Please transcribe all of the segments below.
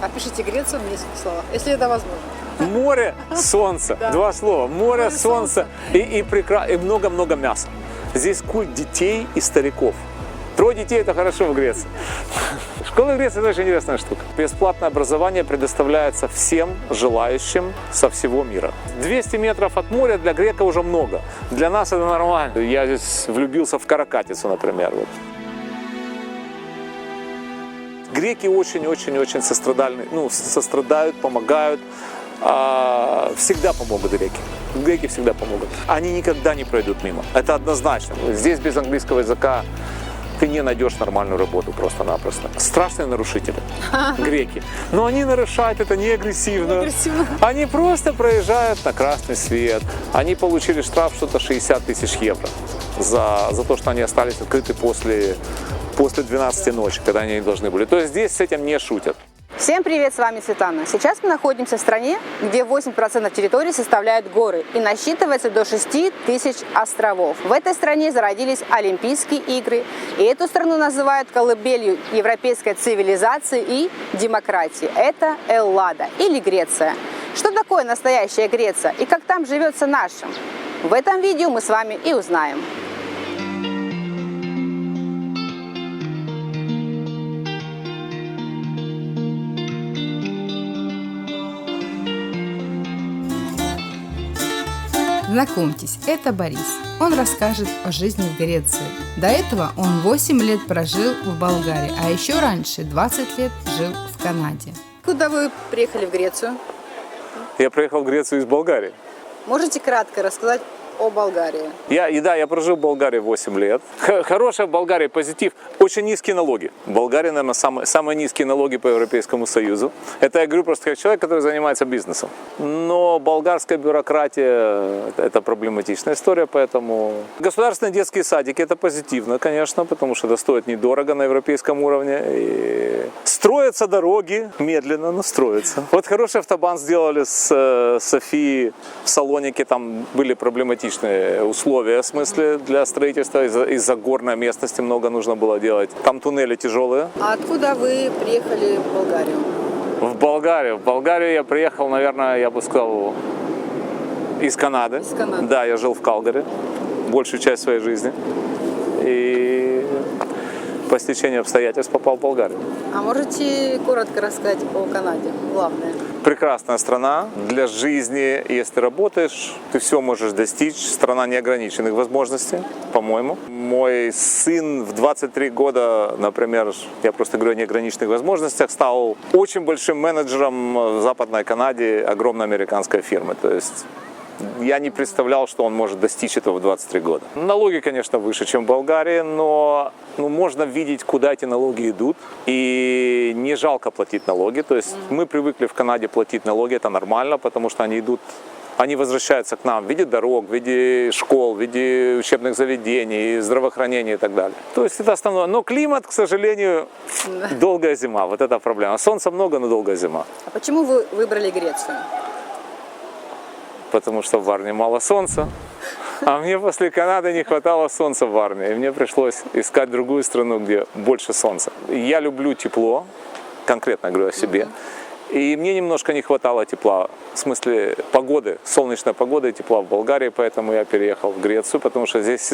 Опишите Грецию в нескольких словах, если это возможно. Море, солнце. Два слова. Море, солнце и много-много мяса. Здесь культ детей и стариков. 3 детей – это хорошо в Греции. Школа в Греции – это очень интересная штука. Бесплатное образование предоставляется всем желающим со всего мира. 200 метров от моря для грека уже много. Для нас это нормально. Я здесь влюбился в Каракатицу, например. Вот. Греки очень-очень-очень сострадают, помогают. Всегда помогут греки. Греки всегда помогут. Они никогда не пройдут мимо. Это однозначно. Здесь без английского языка ты не найдешь нормальную работу просто-напросто. Страшные нарушители, греки. Но они нарушают это не агрессивно. Они просто проезжают на красный свет. Они получили штраф что-то 60 тысяч евро за то, что они остались открыты после 12 ночи, когда они не должны были. То есть здесь с этим не шутят. Всем привет, с вами Светлана. Сейчас мы находимся в стране, где 8% территории составляют горы и насчитывается до 6 тысяч островов. В этой стране зародились Олимпийские игры, и эту страну называют колыбелью европейской цивилизации и демократии. Это Эллада или Греция. Что такое настоящая Греция и как там живется нашим? В этом видео мы с вами и узнаем. Знакомьтесь, это Борис. Он расскажет о жизни в Греции. До этого он 8 лет прожил в Болгарии, а еще раньше 20 лет жил в Канаде. Куда вы приехали в Грецию? Я приехал в Грецию из Болгарии. Можете кратко рассказать о Болгарии? Я прожил в Болгарии 8 лет. Хорошая в Болгарии позитив. Очень низкие налоги. В Болгарии, наверное, самые низкие налоги по Европейскому Союзу. Это я говорю просто как человек, который занимается бизнесом. Но болгарская бюрократия – это проблематичная история, поэтому… Государственные детские садики – это позитивно, конечно, потому что это стоит недорого на европейском уровне. И строятся дороги, медленно, но строятся. Вот хороший автобан сделали с Софии в Салонике, там были проблематичные условия, в смысле, для строительства. Из-за горной местности много нужно было делать. Там туннели тяжелые. А откуда вы приехали в Болгарию? В Болгарию я приехал, наверное, я бы сказал, из Канады. Из Канады. Да, я жил в Калгари большую часть своей жизни. И по стечению обстоятельств попал в Болгарию. А можете коротко рассказать о Канаде, главное? Прекрасная страна для жизни. Если работаешь, ты все можешь достичь. Страна неограниченных возможностей, по-моему. Мой сын в 23 года, например, я просто говорю о неограниченных возможностях, стал очень большим менеджером в Западной Канаде огромной американской фирмы. То есть я не представлял, что он может достичь этого в 23 года. Налоги, конечно, выше, чем в Болгарии, но можно видеть, куда эти налоги идут. И не жалко платить налоги. То есть мы привыкли в Канаде платить налоги, это нормально, потому что они возвращаются к нам в виде дорог, в виде школ, в виде учебных заведений, здравоохранения и так далее. То есть это основное. Но климат, к сожалению, долгая зима. Вот это проблема. Солнца много, но долгая зима. А почему вы выбрали Грецию? Потому что в Варне мало солнца, а мне после Канады не хватало солнца в Варне, и мне пришлось искать другую страну, где больше солнца. Я люблю тепло, конкретно говорю о себе, и мне немножко не хватало тепла, в смысле погоды, солнечной погоды и тепла в Болгарии, поэтому я переехал в Грецию, потому что здесь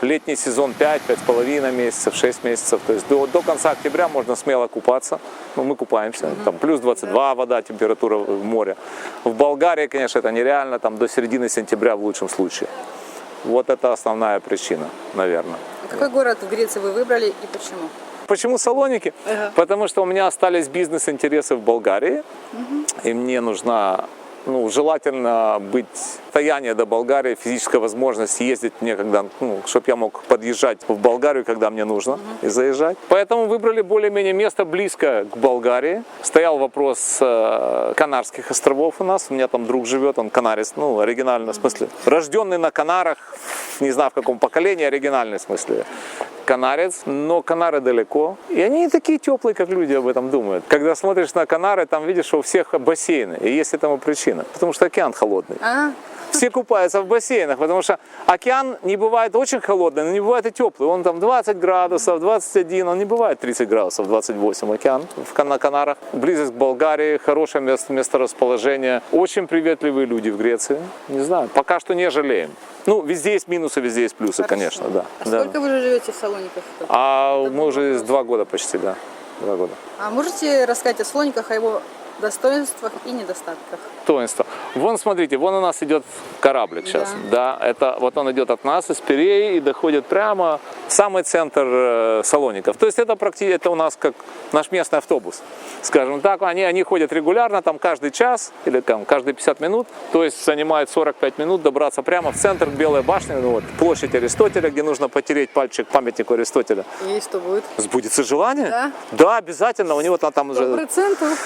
летний сезон 5,5 месяцев, 6 месяцев, то есть до конца октября можно смело купаться, мы купаемся, там плюс 22 вода, температура в море. В Болгарии, конечно, это нереально, там до середины сентября в лучшем случае. Вот это основная причина, наверное. Какой город в Греции вы выбрали и почему? Почему Салоники? Потому что у меня остались бизнес-интересы в Болгарии, и мне нужна, желательно быть расстояние до Болгарии, физическая возможность ездить мне, чтобы я мог подъезжать в Болгарию, когда мне нужно, и заезжать. Поэтому выбрали более-менее место близко к Болгарии. Стоял вопрос Канарских островов у нас. У меня там друг живет, он канарец, оригинально в смысле. Рожденный на Канарах, не знаю в каком поколении, оригинальный в смысле. Канарец, но Канары далеко. И они не такие теплые, как люди об этом думают. Когда смотришь на Канары, там видишь, что у всех бассейны. И есть этому причина. Потому что океан холодный. Все купаются в бассейнах, потому что океан не бывает очень холодный, но не бывает и теплый. Он там 20 градусов, 21, он не бывает 30 градусов, 28 океан на Канарах. Близость к Болгарии, хорошее месторасположение. Очень приветливые люди в Греции. Не знаю, пока что не жалеем. Ну, везде есть минусы, везде есть плюсы, конечно, да. А сколько вы уже живете в Салониках? Мы уже 2 года почти, да. 2 года. А можете рассказать о Салониках, о его достоинствах и недостатках? Достоинство. Вон, смотрите, вон у нас идет кораблик сейчас. Да. Это вот он идет от нас из Пирей и доходит прямо в самый центр Салоников. То есть это практически это у нас как наш местный автобус. Скажем так, они ходят регулярно, там каждый час или там каждые 50 минут. То есть занимает 45 минут добраться прямо в центр Белой башни, ну, вот, площадь Аристотеля, где нужно потереть пальчик к памятнику Аристотеля. И что будет? Сбудется желание? Да. Да, обязательно. У него там уже... 100%.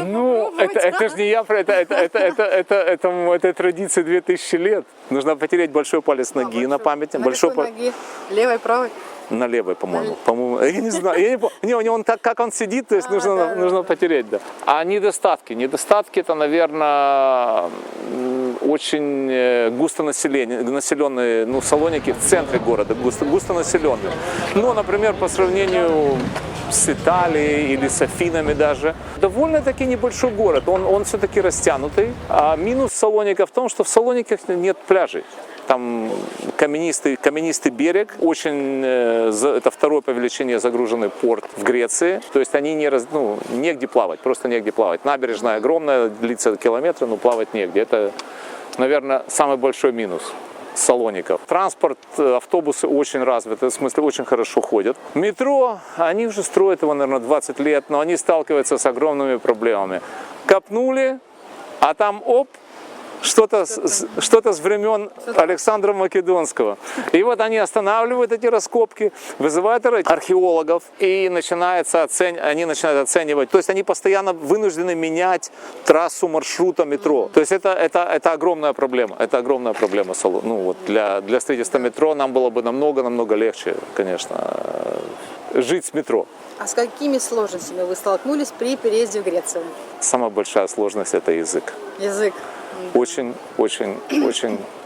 Ну, это же не я, это традиция 2000 лет. Нужно потереть большой палец ноги на память. Большой ноги? Левой, правой? На левой, по-моему. Я не знаю. Я не помню. Не, у него он так, как он сидит, то есть нужно потереть, да. А недостатки? Недостатки это, наверное, очень густонаселенные, ну, Салоники в центре города, густонаселенные. Ну, например, по сравнению с Италией или с Афинами даже. Довольно-таки небольшой город, он все-таки растянутый. А минус Салоника в том, что в Салониках нет пляжей. Там каменистый берег, это второй по величине загруженный порт в Греции. То есть они негде плавать, просто негде плавать. Набережная огромная, длится километры, но плавать негде. Это, наверное, самый большой минус Салоников. Транспорт, автобусы очень развиты, в смысле очень хорошо ходят. Метро, они уже строят его, наверное, 20 лет, но они сталкиваются с огромными проблемами. Копнули, а там что-то с времен Александра Македонского. И вот они останавливают эти раскопки, вызывают археологов, и они начинают оценивать. То есть они постоянно вынуждены менять трассу маршрута метро. То есть это огромная проблема. Это огромная проблема. Ну, вот для строительства метро нам было бы намного легче, конечно, жить с метро. А с какими сложностями вы столкнулись при переезде в Грецию? Самая большая сложность – это язык. Язык. Очень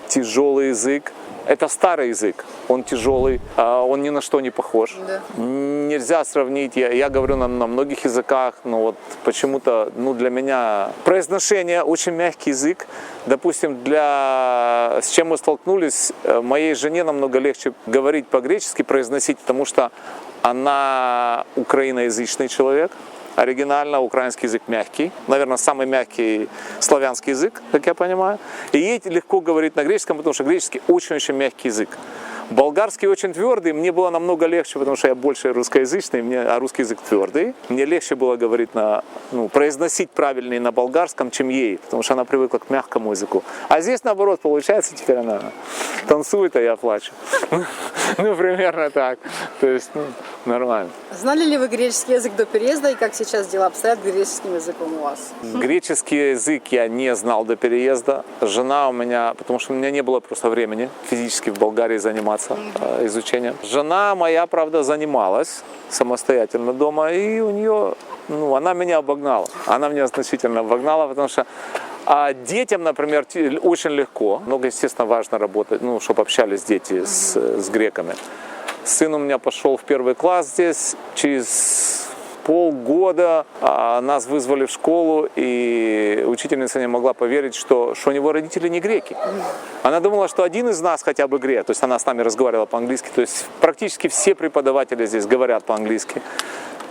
тяжелый язык. Это старый язык, он тяжелый, он ни на что не похож. Да. Нельзя сравнить, я говорю на многих языках, но вот почему-то для меня произношение очень мягкий язык. Допустим, с чем мы столкнулись, моей жене намного легче говорить по-гречески, произносить, потому что она украиноязычный человек. Оригинально украинский язык мягкий, наверное, самый мягкий славянский язык, как я понимаю. И ей легко говорить на греческом, потому что греческий очень-очень мягкий язык. Болгарский очень твердый, мне было намного легче, потому что я больше русскоязычный, а русский язык твердый. Мне легче было говорить произносить правильнее на болгарском, чем ей, потому что она привыкла к мягкому языку. А здесь наоборот получается, теперь она танцует, а я плачу. Ну, примерно так. То есть, нормально. Знали ли вы греческий язык до переезда и как сейчас дела обстоят с греческим языком у вас? Греческий язык я не знал до переезда. Жена у меня, потому что у меня не было просто времени физически в Болгарии заниматься изучением. Жена моя, правда, занималась самостоятельно дома, и у нее, она меня обогнала. Она меня значительно обогнала, потому что детям, например, очень легко. Естественно, важно работать, чтобы общались дети с греками. Сын у меня пошел в 1 класс здесь, через полгода нас вызвали в школу, и учительница не могла поверить, что у него родители не греки. Она думала, что один из нас хотя бы грек, то есть она с нами разговаривала по-английски, то есть практически все преподаватели здесь говорят по-английски.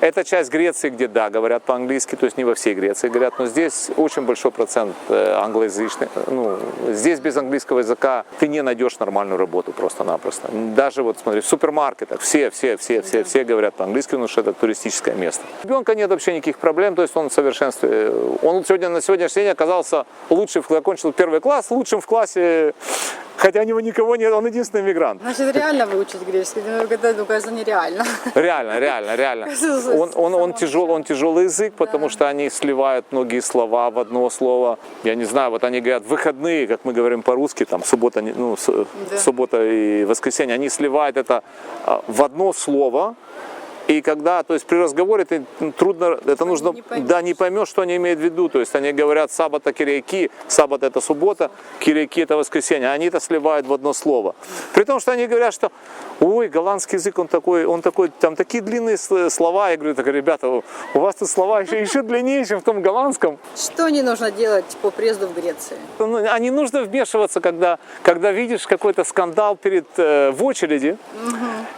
Это часть Греции, где, да, говорят по-английски, то есть не во всей Греции говорят, но здесь очень большой процент англоязычных. Здесь без английского языка ты не найдешь нормальную работу просто-напросто. Даже вот смотри, в супермаркетах все говорят по-английски, потому что это туристическое место. У ребенка нет вообще никаких проблем, то есть он в совершенстве. Он на сегодняшний день оказался закончил 1 класс, лучшим в классе. Хотя у него никого нет, он единственный мигрант. Значит, реально выучить греческий? Это, кажется, нереально. Реально. Он тяжелый язык, потому что они сливают многие слова в одно слово. Я не знаю, вот они говорят выходные, как мы говорим по-русски, там суббота и воскресенье, они сливают это в одно слово. И когда, то есть при разговоре ты трудно, это нужно, не поймешь, что они имеют в виду. То есть они говорят саббата кирияки, саббат это суббота, кирияки это воскресенье. Они это сливают в одно слово. При том, что они говорят, что ой, голландский язык, он такой, там такие длинные слова. Я говорю, так, ребята, у вас тут слова еще длиннее, чем в том голландском. Что не нужно делать по приезду в Грецию? А не нужно вмешиваться, когда видишь какой-то скандал в очереди.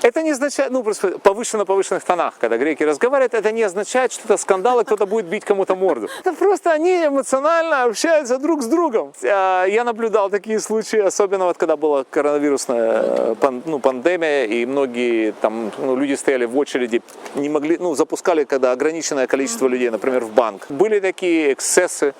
Это не означает, просто на повышенных тонах, когда греки разговаривают, это не означает, что это скандал, и кто-то будет бить кому-то морду. Это просто они эмоционально общаются друг с другом. Я наблюдал такие случаи, особенно вот когда была коронавирусная пандемия, и многие там люди стояли в очереди, не могли, запускали, когда ограниченное количество людей, например, в банк. Были такие эксцессы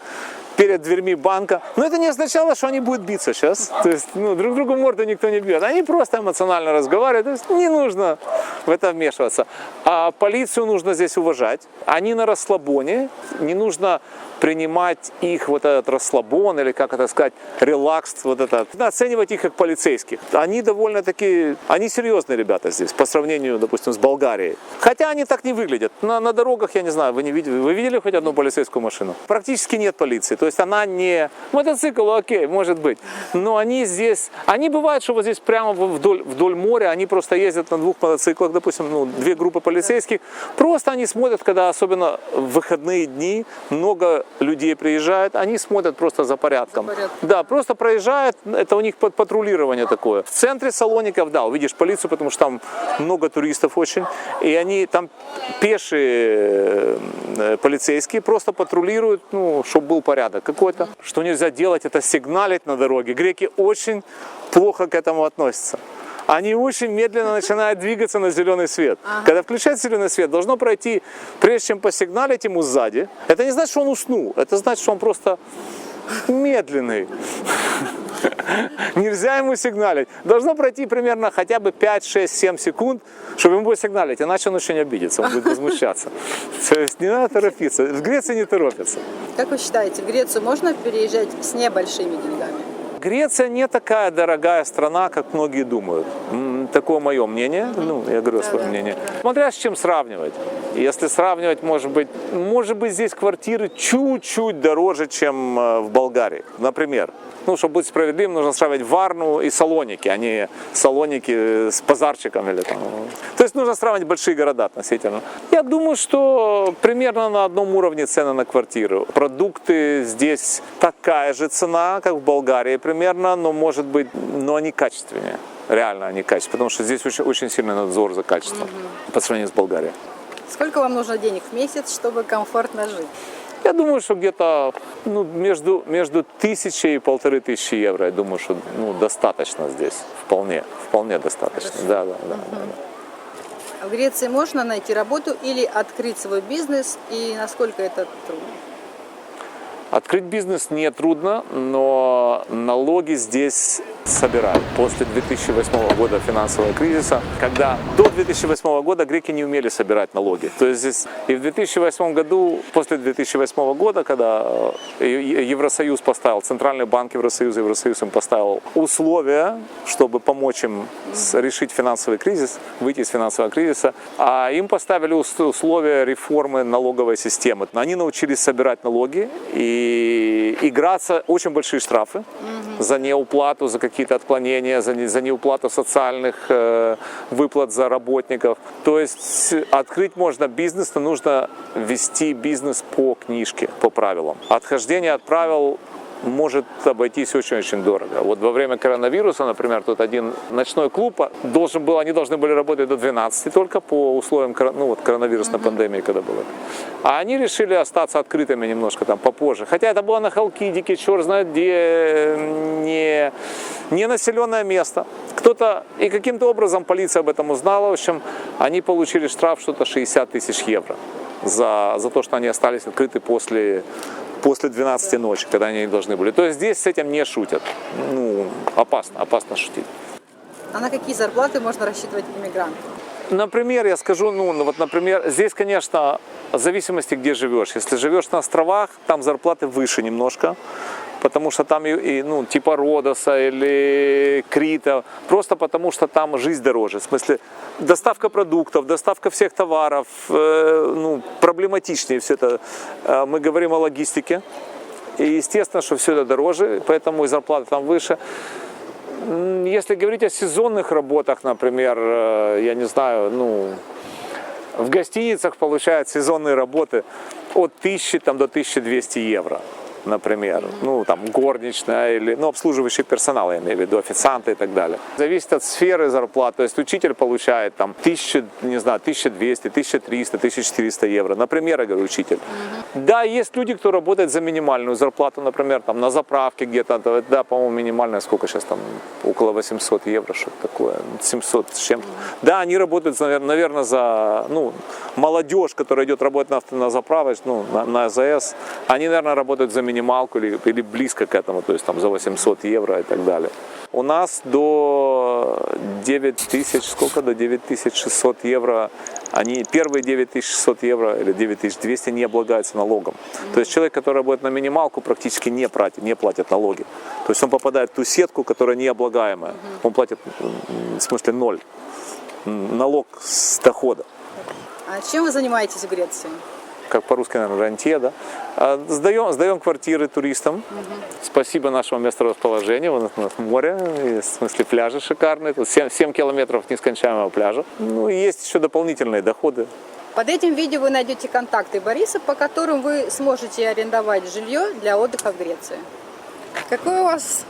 перед дверьми банка. Но это не означало, что они будут биться сейчас. То есть, друг другу морду никто не бьет. Они просто эмоционально разговаривают. То есть не нужно в это вмешиваться. А полицию нужно здесь уважать. Они на расслабоне. Не нужно принимать их вот этот расслабон, или как это сказать, релакс, вот это. Нужно оценивать их как полицейских. Они довольно-таки, они серьезные ребята здесь, по сравнению, допустим, с Болгарией. Хотя они так не выглядят. На дорогах, я не знаю, вы видели хоть одну полицейскую машину? Практически нет полиции. То есть она не... Мотоцикл, окей, может быть. Но они здесь... Они бывают, что вот здесь прямо вдоль моря, они просто ездят на двух мотоциклах, допустим, две группы полицейских. Просто они смотрят, когда особенно в выходные дни много людей приезжают, они смотрят просто за порядком. Да, просто проезжают, это у них патрулирование такое. В центре Салоников, да, увидишь полицию, потому что там много туристов очень, и они там пешие полицейские просто патрулируют, чтобы был порядок какой-то. Что нельзя делать, это сигналить на дороге. Греки очень плохо к этому относятся. Они очень медленно начинают двигаться на зеленый свет. Когда включается зеленый свет, должно пройти, прежде чем посигналить ему сзади. Это не значит, что он уснул. Это значит, что он просто медленный. Нельзя ему сигналить. Должно пройти примерно хотя бы 5, 6, 7 секунд, чтобы ему сигналить. Иначе он еще не обидится, он будет возмущаться. То есть не надо торопиться. В Греции не торопятся. Как вы считаете, в Грецию можно переезжать с небольшими деньгами? Греция не такая дорогая страна, как многие думают. Такое мое мнение. Я говорю свое мнение. Смотря с чем сравнивать. Если сравнивать, может быть здесь квартиры чуть-чуть дороже, чем в Болгарии. Например. Чтобы быть справедливым, нужно сравнивать Варну и Салоники, а не Салоники с Пазарчиком или там. То есть нужно сравнивать большие города относительно. Я думаю, что примерно на одном уровне цены на квартиру. Продукты здесь такая же цена, как в Болгарии примерно, но они качественнее. Реально они качественные, потому что здесь очень сильный надзор за качеством по сравнению с Болгарией. Сколько вам нужно денег в месяц, чтобы комфортно жить? Я думаю, что где-то между 1000 и 1500 евро, я думаю, что достаточно здесь. Вполне достаточно. Да. В Греции можно найти работу или открыть свой бизнес, и насколько это трудно? Открыть бизнес не трудно, но налоги здесь собирают. После 2008 года финансового кризиса, когда до 2008 года греки не умели собирать налоги. То есть здесь и в 2008 году, после 2008 года, когда Евросоюз поставил, Центральный банк Евросоюз им поставил условия, чтобы помочь им решить финансовый кризис, выйти из финансового кризиса, а им поставили условия реформы налоговой системы. Они научились собирать налоги и играться очень большие штрафы за неуплату, за какие-то отклонения, за неуплату социальных выплат за работников. То есть открыть можно бизнес, но нужно вести бизнес по книжке, по правилам. Отхождение от правил может обойтись очень-очень дорого. Вот во время коронавируса, например, тут один ночной клуб они должны были работать до 12 только по условиям коронавирусной пандемии, когда было. А они решили остаться открытыми немножко там попозже. Хотя это было на Халкидике, черт знает где, не населенное место. И каким-то образом полиция об этом узнала. В общем, они получили штраф что-то 60 тысяч евро за то, что они остались открыты после 12 ночи, когда они не должны были. То есть здесь с этим не шутят. Опасно шутить. А на какие зарплаты можно рассчитывать иммигрантам? Например, я скажу, например, здесь, конечно, в зависимости, где живешь. Если живешь на островах, там зарплаты выше немножко. потому что там ну, типа Родоса или Крита, просто потому что там жизнь дороже. В смысле, доставка продуктов, доставка всех товаров, ну, проблематичнее все это. Мы говорим о логистике, и естественно, что все это дороже, поэтому и зарплата там выше. Если говорить о сезонных работах, например, я не знаю, ну, в гостиницах получают сезонные работы от 1000 там, до 1200 евро, например. Ну, там, горничная или, ну, обслуживающий персонал, я имею в виду, официанты и так далее. Зависит от сферы зарплат. То есть учитель получает там 1000, не знаю, 1200, 1300, 1400 евро. Например, я говорю, учитель. Да, есть люди, кто работает за минимальную зарплату, например, там, на заправке где-то. Да, по-моему, минимальная сколько сейчас там? Около 800 евро, что-то такое. 700 с чем-то. Да, они работают, наверное, за, ну, молодежь, которая идет работать на заправочке, ну, на АЗС. Они, наверное, работают за минималку или близко к этому, то есть там за 800 евро и так далее. У нас до 9000, сколько? До 9600 евро, они, первые 9600 евро или 9200 не облагаются налогом. То есть человек, который работает на минималку, практически не платит налоги. То есть он попадает в ту сетку, которая не облагаемая. Он платит, в смысле, 0. Налог с дохода. А чем вы занимаетесь в Греции? Как по-русски, наверное, рантье, да. Сдаем квартиры туристам. Спасибо нашему месторасположению. У нас море, в смысле пляжи шикарные. Тут 7 километров нескончаемого пляжа. Ну и есть еще дополнительные доходы. Под этим видео вы найдете контакты Бориса, по которым вы сможете арендовать жилье для отдыха в Греции. Какой у вас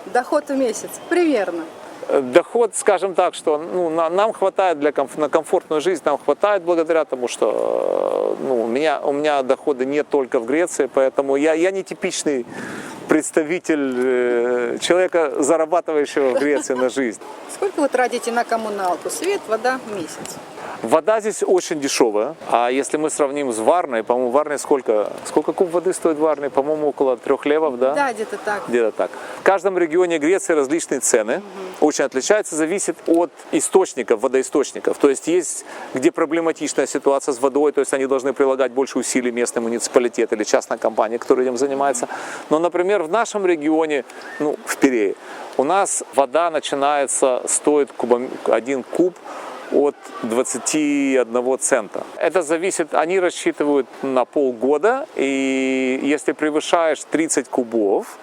доход в месяц? Примерно. Доход, скажем так, что ну, нам хватает на комфортную жизнь, нам хватает благодаря тому, что ну, у меня доходы не только в Греции, поэтому я не типичный представитель человека, зарабатывающего в Греции на жизнь. Сколько вы тратите на коммуналку? Свет, вода в месяц? Вода здесь очень дешевая, а если мы сравним с Варной, по-моему, в Варне сколько куб воды стоит в Варне? По-моему, около 3 левов, да? Да, где-то так. Где-то так. В каждом регионе Греции различные цены, очень отличаются, зависит от источников, водоисточников. То есть где проблематичная ситуация с водой, то есть они должны прилагать больше усилий местный муниципалитет или частная компания, которая этим занимается. Но, например, в нашем регионе, ну, в Пирее, у нас вода стоит 1 куб от 21 цента. Это зависит, они рассчитывают на полгода, и если превышаешь 30 кубов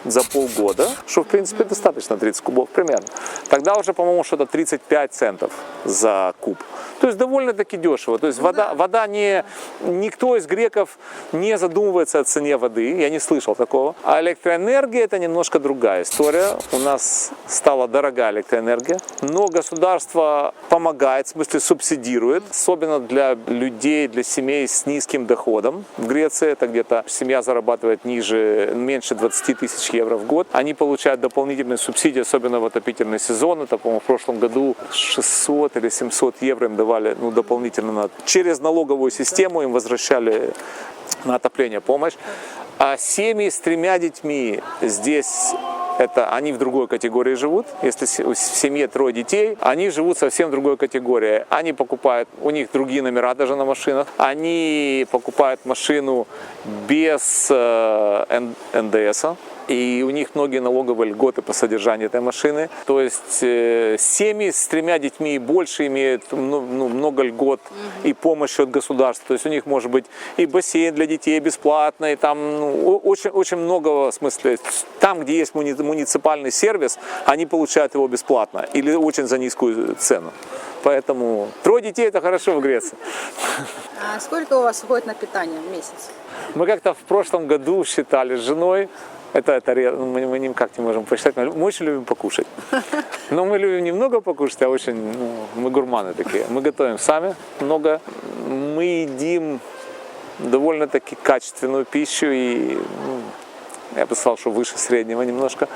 за полгода, что в принципе достаточно 30 кубов примерно, тогда уже, по-моему, что-то 35 центов за куб. То есть довольно-таки дешево. То есть вода никто из греков не задумывается о цене воды, я не слышал такого. А электроэнергия — это немножко другая история. У нас стала дорогая электроэнергия, но государство помогает, в смысле субсидирует, особенно для людей, для семей с низким доходом. В Греции это где-то семья зарабатывает меньше 20 тысяч евро в год. Они получают дополнительные субсидии, особенно в отопительный сезон. Это, по-моему, в прошлом году 600 или 700 евро им давали дополнительно. Через налоговую систему им возвращали на отопление помощь. А семьи с 3 детьми здесь, они в другой категории живут. Если в семье 3 детей, они живут совсем в другой категории. Они покупают, у них другие номера даже на машинах. Они покупают машину без НДС. И у них многие налоговые льготы по содержанию этой машины. То есть семьи с 3 детьми и больше имеют много льгот и помощи от государства. То есть у них может быть и бассейн для детей бесплатный, и там очень много, в смысле, там, где есть муниципальный сервис, они получают его бесплатно или очень за низкую цену. Поэтому 3 детей — это хорошо в Греции. А сколько у вас уходит на питание в месяц? Мы как-то в прошлом году считали с женой, мы никак не можем посчитать, мы очень любим покушать. Но мы любим немного покушать, а мы гурманы такие. Мы готовим сами много, мы едим довольно-таки качественную пищу и, я бы сказал, что выше среднего немножко.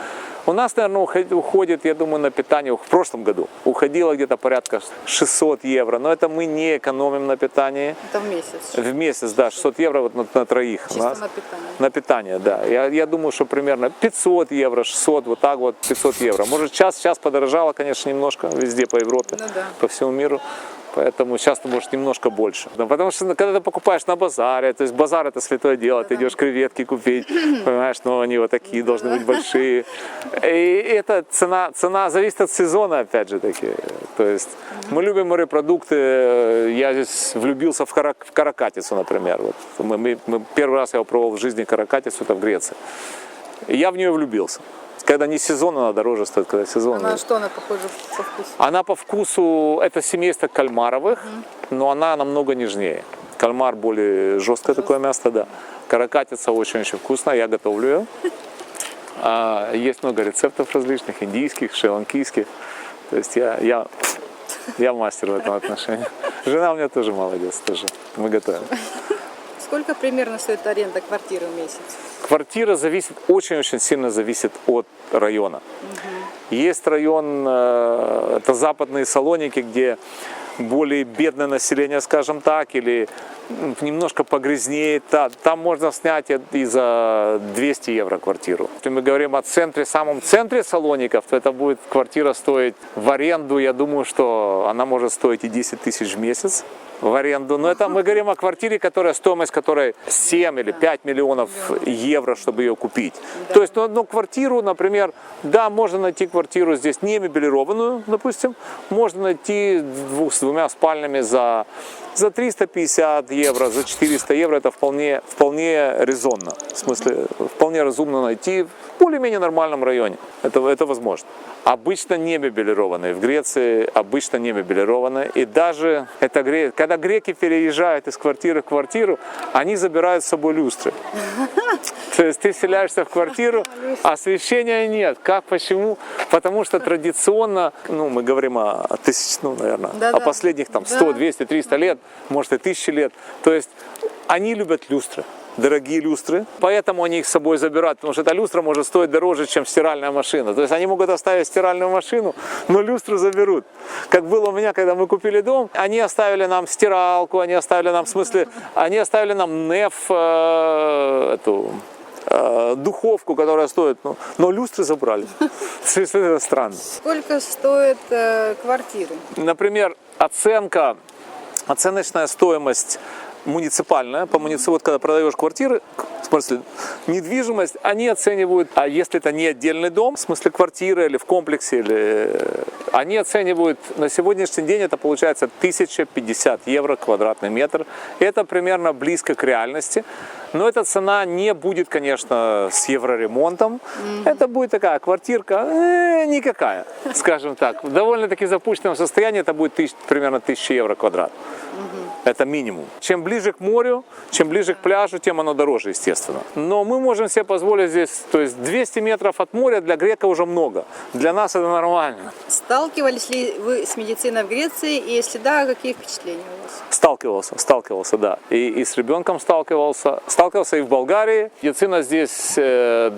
У нас, наверное, уходит, я думаю, на питание в прошлом году уходило где-то порядка 600 евро, но это мы не экономим на питании. Это в месяц? В месяц, да, 600 евро вот на троих. Чисто на питание? На питание, да. Я думаю, что примерно 500 евро, 600, вот так вот, 500 евро. Может, сейчас подорожало, конечно, немножко везде по Европе, по всему миру. поэтому сейчас ты можешь немножко больше. Да, потому что когда ты покупаешь на базаре, то есть базар это святое дело, ты идешь креветки купить, понимаешь, но они вот такие должны быть большие. И эта цена зависит от сезона, опять же таки. То есть мы любим морепродукты, я здесь влюбился в каракатицу, например. Вот мы первый раз я пробовал в жизни каракатицу, это в Греции. И я в нее влюбился. Когда не сезон, она дороже стоит, когда сезон. Что она похожа по вкусу? Она по вкусу, это семейство кальмаровых, но она намного нежнее. Кальмар более жесткое такое мясо, да. Каракатица очень-очень вкусная, я готовлю ее. Есть много рецептов различных, индийских, шри-ланкийских. То есть я мастер в этом отношении. Жена у меня тоже молодец, тоже. Мы готовим. Сколько примерно стоит аренда квартиры в месяц? Квартира зависит, очень-очень сильно зависит от района. Есть район, это западные Салоники, где более бедное население, скажем так, или немножко погрязнее. Там можно снять и за 200 евро квартиру. Если мы говорим о центре, самом центре Салоников, то это будет квартира стоить в аренду, я думаю, что она может стоить и 10 тысяч в месяц в аренду. Но это мы говорим о квартире, стоимость которой 7 или 5 миллионов евро, чтобы ее купить. То есть, одну квартиру, например, да, можно найти квартиру здесь не мебелированную, допустим, можно найти с двумя спальнями за 350 евро, за 400 евро, это вполне резонно. В смысле, вполне разумно найти в более-менее нормальном районе. Это возможно. Обычно не мебелированные. В Греции обычно не мебелированные. И даже когда греки переезжают из квартиры в квартиру, они забирают с собой люстры. То есть ты селяешься в квартиру, освещения нет. Как, почему? Потому что традиционно, мы говорим о последних 100, 200, 300 лет, может и 1000 лет. То есть они любят люстры. Дорогие люстры, поэтому они их с собой забирают, потому что эта люстра может стоить дороже, чем стиральная машина. То есть они могут оставить стиральную машину, но люстру заберут. Как было у меня, когда мы купили дом, они оставили нам стиралку, они оставили нам НЕФ, духовку, которая стоит, но люстры забрали. Это странно. Сколько стоит квартира? Например, оценочная стоимость муниципальная, вот когда продаешь квартиры, в смысле недвижимость, они оценивают, а если это не отдельный дом, в смысле квартира или в комплексе, они оценивают, на сегодняшний день это получается 1050 евро квадратный метр. Это примерно близко к реальности, но эта цена не будет, конечно, с евроремонтом. Это будет такая квартирка никакая, скажем так. В довольно-таки запущенном состоянии это будет примерно 1000 евро квадрат. Это минимум. Чем ближе к морю, чем ближе к пляжу, тем оно дороже, естественно. Но мы можем себе позволить здесь, то есть 200 метров от моря для грека уже много. Для нас это нормально. Сталкивались ли вы с медициной в Греции? И если да, какие впечатления у вас? Сталкивался, да. И с ребенком сталкивался и в Болгарии. Медицина здесь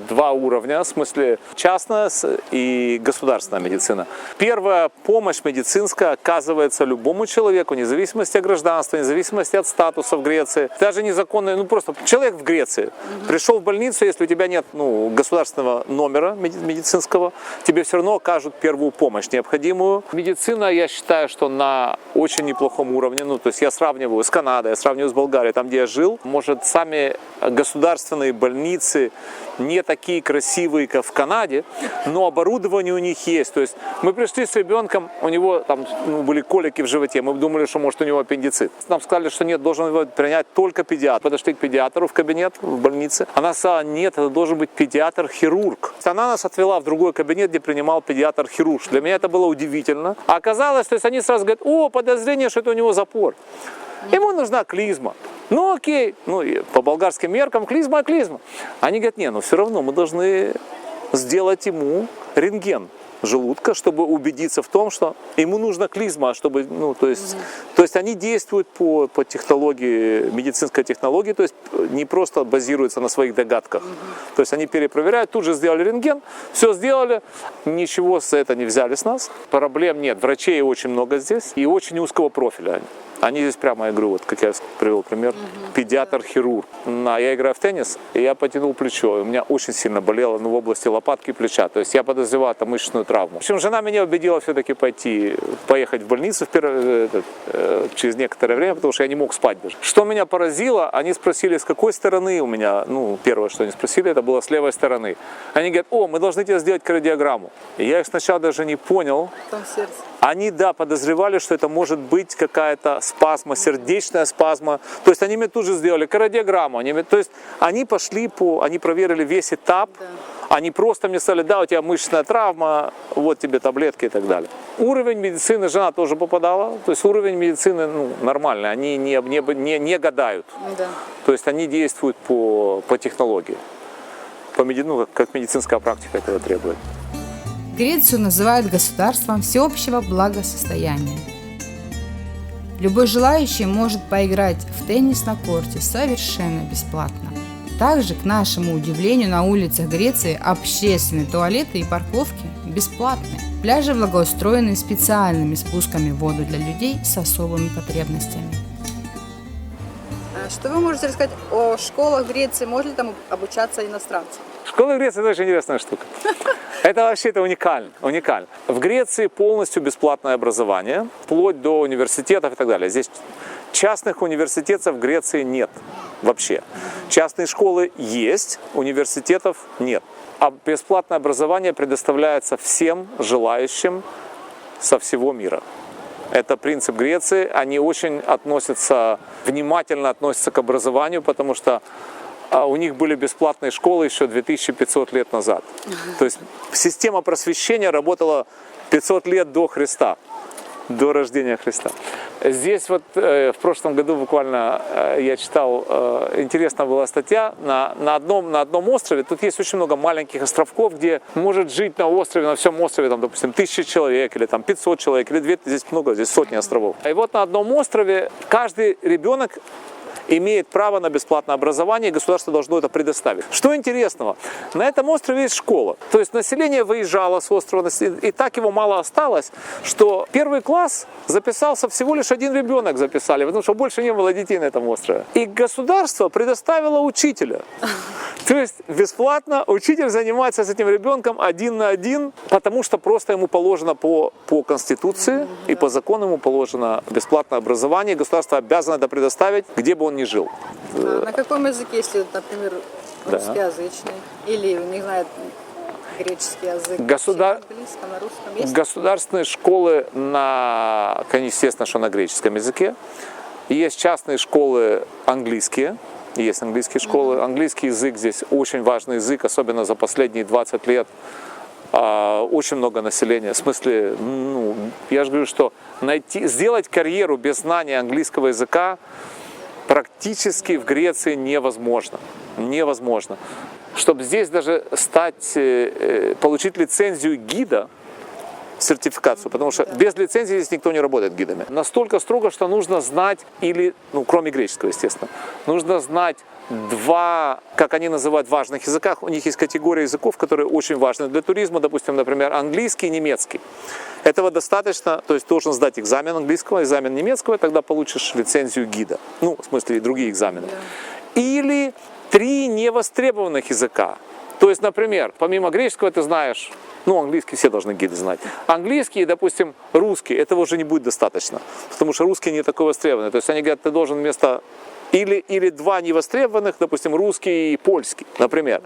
два уровня, в смысле частная и государственная медицина. Первая помощь медицинская оказывается любому человеку, вне зависимости от гражданства, вне зависимости от статуса в Греции. Даже незаконный, просто человек в Греции пришел в больницу, если у тебя нет государственного номера медицинского, тебе все равно окажут первую помощь необходимую. Медицина, я считаю, что на очень неплохом уровне. То есть я сравниваю с Канадой, я сравниваю с Болгарией, там, где я жил. Может, сами государственные больницы не такие красивые, как в Канаде, но оборудование у них есть. То есть мы пришли с ребенком, у него там были колики в животе, мы думали, что может у него аппендицит. Нам сказали, что нет, должен его принять только педиатр. Подошли к педиатру в кабинет в больнице. Она сказала, нет, это должен быть педиатр-хирург. Она нас отвела в другой кабинет, где принимал педиатр-хирург. Для меня это было удивительно. А оказалось, то есть они сразу говорят, подозрение, что это у него запор. Ему нужна клизма. Окей, по болгарским меркам клизма. Они говорят, все равно мы должны сделать ему рентген желудка, чтобы убедиться в том, что ему нужна клизма, чтобы, то есть они действуют по технологии, медицинской технологии, то есть не просто базируются на своих догадках. То есть они перепроверяют, тут же сделали рентген, все сделали, ничего с этого не взяли с нас, проблем нет, врачей очень много здесь и очень узкого профиля. Они здесь прямо, я говорю, вот как я привел пример, педиатр-хирург. Я играю в теннис, и я потянул плечо, и у меня очень сильно болело в области лопатки и плеча. То есть я подозревал там мышечную травму. В общем, жена меня убедила все-таки поехать в больницу через некоторое время, потому что я не мог спать даже. Что меня поразило, они спросили, с какой стороны у меня, первое, что они спросили, это было с левой стороны. Они говорят, мы должны тебе сделать кардиограмму. И я их сначала даже не понял. Там сердце. Они, подозревали, что это может быть какая-то спазма, сердечная спазма. То есть они мне тут же сделали кардиограмму. То есть они они проверили весь этап. Да. Они просто мне сказали, у тебя мышечная травма, вот тебе таблетки и так далее. Уровень медицины, жена тоже попадала. То есть уровень медицины нормальный, они не гадают. Да. То есть они действуют по технологии. Как медицинская практика этого требует. Грецию называют государством всеобщего благосостояния. Любой желающий может поиграть в теннис на корте совершенно бесплатно. Также, к нашему удивлению, на улицах Греции общественные туалеты и парковки бесплатные. Пляжи благоустроены специальными спусками в воду для людей с особыми потребностями. Что вы можете рассказать о школах Греции? Можно ли там обучаться иностранцам? Школа Греции – это очень интересная штука. Это вообще-то уникально. В Греции полностью бесплатное образование, вплоть до университетов и так далее. Здесь частных университетов в Греции нет вообще. Частные школы есть, университетов нет. А бесплатное образование предоставляется всем желающим со всего мира. Это принцип Греции. Они очень внимательно относятся к образованию, потому что у них были бесплатные школы еще 2500 лет назад. То есть система просвещения работала 500 лет до Христа, до рождения Христа. Здесь в прошлом году буквально я читал, интересная была статья, на одном острове, тут есть очень много маленьких островков, где может жить на всем острове, допустим, 1000 человек, или 500 человек, или 2000, здесь много, здесь сотни островов. И на одном острове каждый ребенок имеет право на бесплатное образование, и государство должно это предоставить. Что интересного? На этом острове есть школа. То есть население выезжало с острова, и так его мало осталось, что первый класс записался всего лишь один ребенок записали, потому что больше не было детей на этом острове. И государство предоставило учителя. То есть бесплатно учитель занимается с этим ребенком 1 на 1, потому что просто ему положено по Конституции и по закону ему положено бесплатное образование. Государство обязано это предоставить, где бы он ни жил. На каком языке, если, например, русскоязычный или не знает греческий язык? На английском, на русском есть? Государственные школы, естественно, что на греческом языке. Есть частные школы английские. Есть английские школы. Английский язык здесь очень важный язык, особенно за последние 20 лет. Очень много населения. В смысле, я же говорю, что сделать карьеру без знания английского языка практически в Греции невозможно. Невозможно. Чтобы здесь даже получить лицензию гида, сертификацию, потому что без лицензии здесь никто не работает гидами. Настолько строго, что нужно знать, кроме греческого, естественно, нужно знать 2, как они называют, важных языках. У них есть категория языков, которые очень важны для туризма, допустим, например, английский и немецкий. Этого достаточно, то есть должен сдать экзамен английского, экзамен немецкого, и тогда получишь лицензию гида. В смысле, и другие экзамены. Или 3 невостребованных языка. То есть, например, помимо греческого ты знаешь, английский все должны гиды знать. Английский и, допустим, русский, этого уже не будет достаточно, потому что русский не такой востребованный. То есть они говорят, ты должен вместо или 2 невостребованных, допустим, русский и польский, например,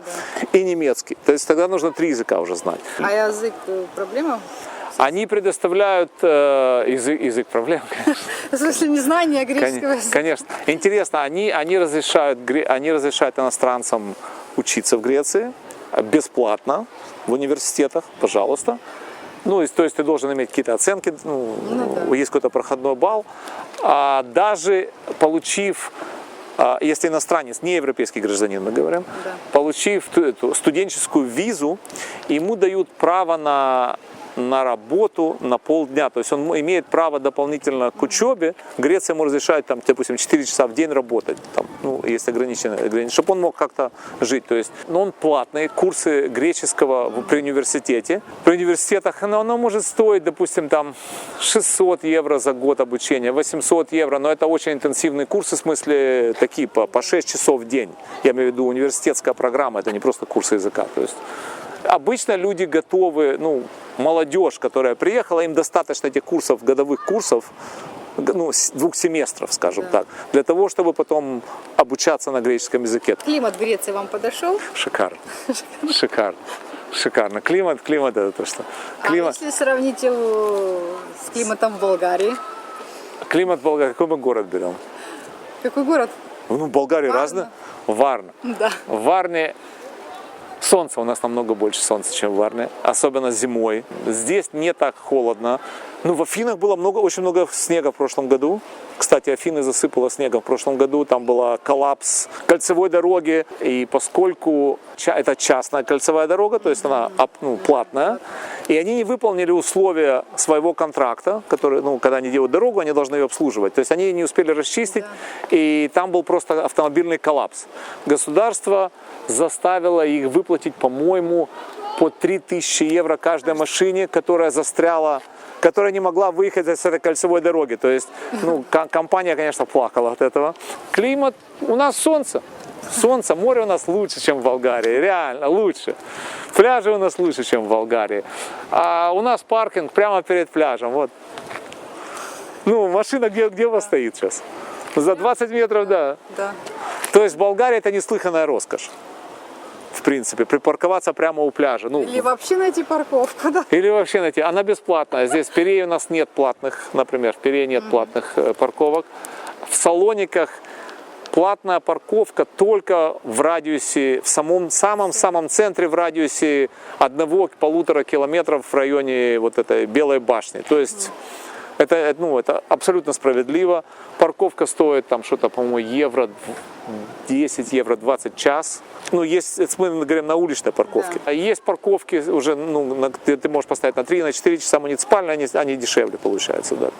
и немецкий. То есть тогда нужно 3 языка уже знать. А язык проблема? Они предоставляют язык проблем, конечно. В смысле, незнание греческого языка? Конечно. Интересно, они разрешают иностранцам учиться в Греции бесплатно в университетах, пожалуйста. То есть ты должен иметь какие-то оценки, есть какой-то проходной балл. Даже получив, если иностранец, не европейский гражданин, мы говорим, получив студенческую визу, ему дают право на на работу на полдня. То есть он имеет право дополнительно к учебе. Греция ему разрешает, там, допустим, 4 часа в день работать. Там, ну, есть ограничения, чтобы он мог как-то жить. То есть, но он платный. Курсы греческого при университете. При университетах оно может стоить, допустим, там 600 евро за год обучения, 800 евро. Но это очень интенсивные курсы, в смысле такие по 6 часов в день. Я имею в виду университетская программа, это не просто курсы языка. То есть обычно люди готовы, ну, молодежь, которая приехала, им достаточно этих курсов, годовых курсов, ну, 2 семестров, скажем так, для того, чтобы потом обучаться на греческом языке. Климат Греции вам подошел? Шикарно. Шикарно. Шикарно. Климат это то, что... Климат... А если сравнить его с климатом в Болгарии? Климат Болгарии, какой мы город берем? Какой город? Ну, в Болгарии разные. Варна. Да. В Варне солнца, у нас намного больше солнца, чем в Варне, особенно зимой. Здесь не так холодно. Ну, в Афинах было очень много снега в прошлом году. Кстати, Афины засыпало снегом в прошлом году, там был коллапс кольцевой дороги, и поскольку это частная кольцевая дорога, то есть она платная, и они не выполнили условия своего контракта, который, ну, когда они делают дорогу, они должны ее обслуживать, то есть они не успели расчистить, и там был просто автомобильный коллапс. Государство заставило их выплатить, по-моему, по 3000 евро каждой машине, которая застряла, которая не могла выехать с этой кольцевой дороги. То есть, ну, компания, конечно, плакала от этого. Климат, у нас солнце. Солнце, море у нас лучше, чем в Болгарии. Реально, лучше. Пляжи у нас лучше, чем в Болгарии. А у нас паркинг прямо перед пляжем. Вот. Ну, машина где у вас стоит сейчас? За 20 метров, да. То есть в Болгарии это неслыханная роскошь. В принципе, припарковаться прямо у пляжа. Ну, или вообще найти парковку, да? Или вообще найти. Она бесплатная. Здесь в Пирее у нас нет платных, например, в Пирее нет платных парковок. В Салониках платная парковка только в радиусе, в самом центре, в радиусе 1-1,5 километров в районе вот этой Белой башни. То есть это абсолютно справедливо. Парковка стоит там что-то, по-моему, евро 10, евро 20 час. Ну, есть, мы говорим, на уличной парковке. Да. А есть парковки уже, ну, ты можешь поставить на 3-4 часа муниципальные, они дешевле получаются. Да.